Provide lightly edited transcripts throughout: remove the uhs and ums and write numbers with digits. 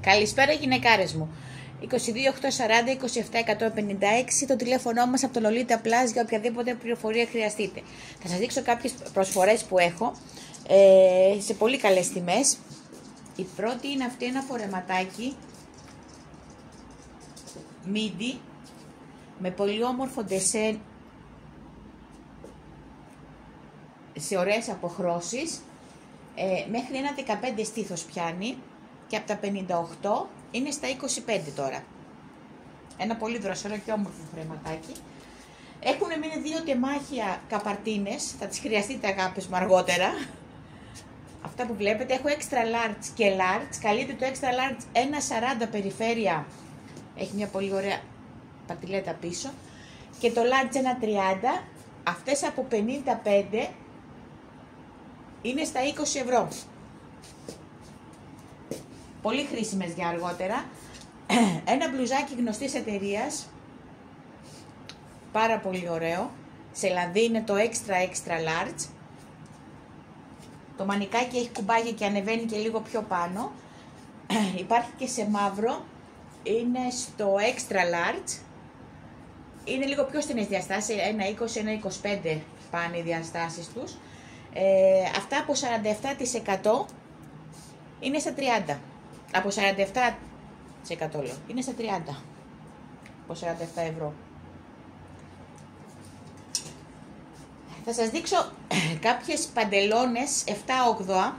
Καλησπέρα γυναικάρες μου. 22 840 27 156 το τηλέφωνο μας από το Lolita Plus για οποιαδήποτε πληροφορία χρειαστείτε. Θα σας δείξω κάποιες προσφορές που έχω σε πολύ καλές τιμές. Η πρώτη είναι αυτή, ένα φορεματάκι midi με πολύ όμορφο ντεσέ σε ωραίες αποχρώσεις, μέχρι ένα 15 στήθος πιάνει και από τα 58 είναι στα 25 τώρα. Ένα πολύ δροσερό και όμορφο φορεματάκι. Έχουν μείνει δύο τεμάχια καπαρτίνες, θα τις χρειαστείτε αγάπες μου αργότερα. Αυτά που βλέπετε, έχω extra large και large, καλείται το extra large 1,40 περιφέρεια, έχει μια πολύ ωραία πατηλέτα πίσω, και το large 1,30, αυτές από 55 είναι στα 20 ευρώ. Πολύ χρήσιμες για αργότερα. Ένα μπλουζάκι γνωστής εταιρείας, πάρα πολύ ωραίο, σε λαδί, είναι το extra large. Το μανικάκι έχει κουμπάγια και ανεβαίνει και λίγο πιο πάνω. Υπάρχει και σε μαύρο, είναι στο extra large. Είναι λίγο πιο στενές διαστάσεις, 1,20, 1,25 πάνε οι διαστάσεις τους. Αυτά από 47% είναι στα 30. Από 47% λέω, είναι στα 30. Από 47 ευρώ. Θα σας δείξω κάποιες παντελόνες 7,80.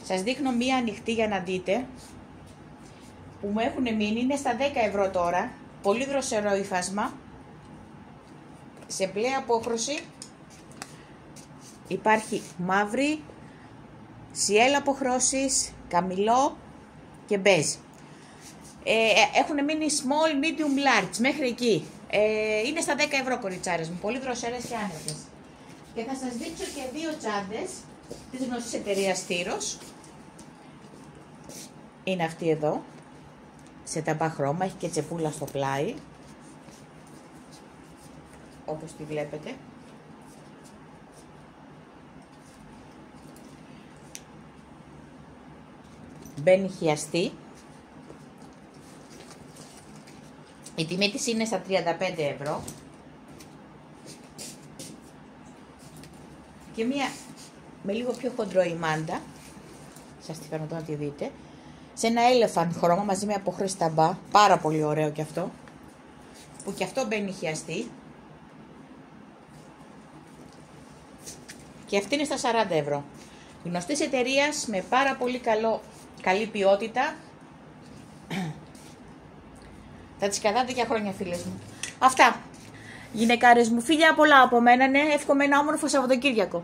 Σας δείχνω μία ανοιχτή για να δείτε, που μου έχουν μείνει, είναι στα 10 ευρώ τώρα. Πολύ δροσερό υφάσμα, σε μπλε απόχρωση. Υπάρχει μαύρη, σιέλ αποχρώσεις, καμιλό και μπέζ. Έχουν μείνει small, medium, large, μέχρι εκεί. Είναι στα 10 ευρώ κοριτσάρες μου, πολύ δροσερές και άνετες. Και θα σας δείξω και δύο τσάντες της γνωστής εταιρείας Στήρος. Είναι αυτή εδώ, σε ταμπά χρώμα, έχει και τσεπούλα στο πλάι, όπως τη βλέπετε. Μπαίνει χιαστή. Η τιμή της είναι στα 35 ευρώ. Και μία με λίγο πιο χοντρό ημάντα, σας τη φέρνω εδώ να τη δείτε, σε ένα elephant χρώμα μαζί με αποχρώσεις ταμπά, πάρα πολύ ωραίο και αυτό, που και αυτό μπαίνει χιαστή. Και αυτή είναι στα 40 ευρώ. Γνωστής εταιρείας με πάρα πολύ καλή ποιότητα. Θα τις κρατάτε για χρόνια, φίλες μου. Αυτά. Γυναικάρες μου, φιλιά πολλά από μένα, ναι. Εύχομαι ένα όμορφο Σαββατοκύριακο.